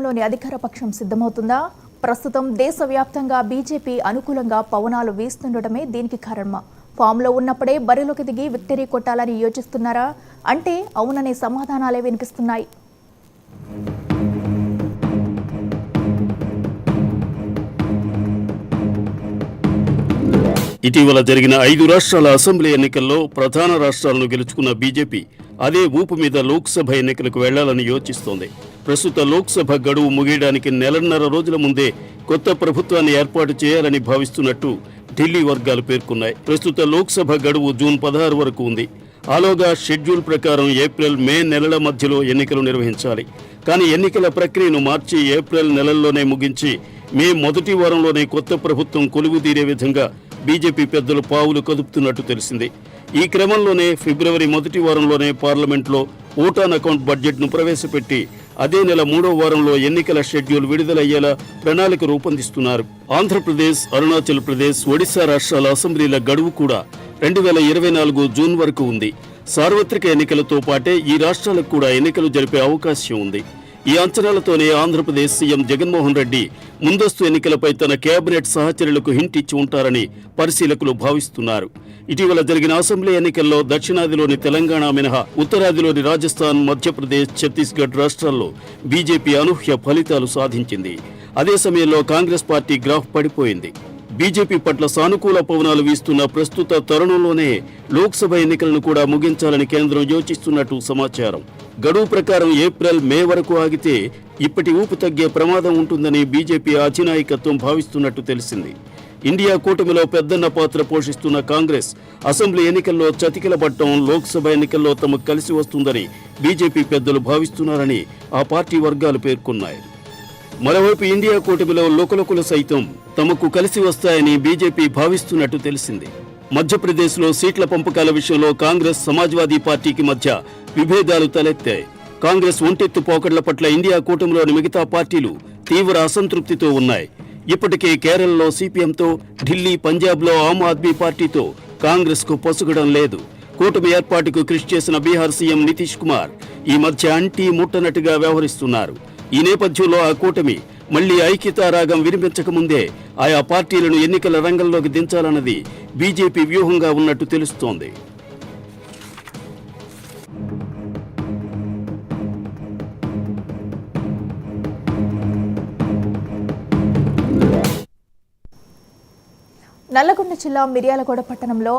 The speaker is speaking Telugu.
కేంద్రంలోని అధికార పక్షం సిద్ధమవుతుందా? ప్రస్తుతం దేశవ్యాప్తంగా బీజేపీ అనుకూలంగా పవనాలు వీస్తుండటమే దీనికి కారణమా? ఫామ్లో ఉన్నప్పుడే బరిలోకి దిగి విక్టరీ కొట్టాలని యోచిస్తున్నారా అంటే అవుననే సమాధానాలే వినిపిస్తున్నాయి. ఇటీవల జరిగిన 5 రాష్ట్రాల అసెంబ్లీ ఎన్నికల్లో ప్రధాన రాష్ట్రాలను గెలుచుకున్న బీజేపీ అదే ఊపు మీద లోక్సభ ఎన్నికలకు వెళ్లాలని యోచిస్తోంది. ప్రస్తుత లోక్సభ గడువు ముగియడానికి నెలన్నర రోజుల ముందే కొత్త ప్రభుత్వాన్ని ఏర్పాటు చేయాలని భావిస్తున్నట్టు ఢిల్లీ వర్గాలు పేర్కొన్నాయి. ప్రస్తుత లోక్సభ గడువు జూన్ 16 వరకు ఉంది. ఆలోగా షెడ్యూల్ ప్రకారం ఏప్రిల్, మే నెలల మధ్యలో ఎన్నికలు నిర్వహించాలి. కానీ ఎన్నికల ప్రక్రియను మార్చి ఏప్రిల్ నెలల్లోనే ముగించి మే మొదటి వారంలోనే కొత్త ప్రభుత్వం కొలువుదీరే విధంగా బీజేపీ పెద్దలు పావులు కదుపుతున్నట్టు తెలిసింది. ఈ క్రమంలోనే ఫిబ్రవరి మొదటి వారంలోనే పార్లమెంట్లో ఓటాన్ అకౌంట్ బడ్జెట్ను ప్రవేశపెట్టి అదే నెల 3వ వారంలో ఎన్నికల షెడ్యూల్ విడుదలయ్యేలా ప్రణాళిక రూపొందిస్తున్నారు. ఆంధ్రప్రదేశ్, అరుణాచల్ ప్రదేశ్, ఒడిశా రాష్ట్రాల అసెంబ్లీల గడువు కూడా 2024 జూన్ వరకు ఉంది. సార్వత్రిక ఎన్నికలతో పాటే ఈ రాష్ట్రాలకు కూడా ఎన్నికలు జరిపే అవకాశం ఉంది. ఈ అంచనాలతోనే ఆంధ్రప్రదేశ్ సీఎం జగన్మోహన్ రెడ్డి ముందస్తు ఎన్నికలపై తన కేబినెట్ సహచరులకు హింట్ ఇచ్చి ఉంటారని పరిశీలకులు భావిస్తున్నారు. ఇటీవల జరిగిన అసెంబ్లీ ఎన్నికల్లో దక్షిణాదిలోని తెలంగాణ మినహా ఉత్తరాదిలోని రాజస్థాన్, మధ్యప్రదేశ్, ఛత్తీస్గఢ్ రాష్ట్రాల్లో బీజేపీ అనూహ్య ఫలితాలు సాధించింది. అదే సమయంలో కాంగ్రెస్ పార్టీ గ్రాఫ్ పడిపోయింది. బీజేపీ పట్ల సానుకూల పవనాలు వీస్తున్న ప్రస్తుత తరుణంలోనే లోక్సభ ఎన్నికలను కూడా ముగించాలని కేంద్రం యోచిస్తున్నట్టు సమాచారం. గడువు ప్రకారం ఏప్రిల్, మే వరకు ఆగితే ఇప్పటి ఊపు తగ్గే ప్రమాదం ఉంటుందని బీజేపీ అధినాయకత్వం భావిస్తున్నట్టు తెలిసింది. ఇండియా కూటమిలో పెద్దన్న పాత్ర పోషిస్తున్న కాంగ్రెస్ అసెంబ్లీ ఎన్నికల్లో చతికిలబట్టం లోక్సభ ఎన్నికల్లో తమకు కలిసి వస్తుందని బీజేపీ పెద్దలు భావిస్తున్నారని ఆ పార్టీ వర్గాలు పేర్కొన్నాయి. మరోవైపు ఇండియా కూటమిలో లోకలోకులు సైతం తమకు కలిసి వస్తాయని బీజేపీ భావిస్తున్నట్టు తెలిసింది. మధ్యప్రదేశ్లో సీట్ల పంపకాల విషయంలో కాంగ్రెస్, సమాజ్వాదీ పార్టీకి మధ్య విభేదాలు తలెత్తాయి. కాంగ్రెస్ ఒంటెత్తు పోకడ్ల పట్ల ఇండియా కూటమిలోని మిగతా పార్టీలు తీవ్ర అసంతృప్తితో ఉన్నాయి. ఇప్పటికే కేరళలో సిపిఎంతో, ఢిల్లీ, పంజాబ్లో ఆమ్ ఆద్మీ పార్టీతో కాంగ్రెస్కు పొసగడం లేదు. కూటమి ఏర్పాటుకు కృషి చేసిన బీహార్ సీఎం నితీష్ కుమార్ ఈ మధ్య అంటీ ముట్టనట్టుగా వ్యవహరిస్తున్నారు. ఈ నేపథ్యంలో ఆ కూటమి మళ్లీ ఐక్యతా రాగం వినిపించకముందే ఆయా పార్టీలను ఎన్నికల రంగంలోకి దించాలన్నది బీజేపీ వ్యూహంగా ఉన్నట్టు తెలుస్తోంది. నల్లగొండ జిల్లా మిర్యాలగూడ పట్టణంలో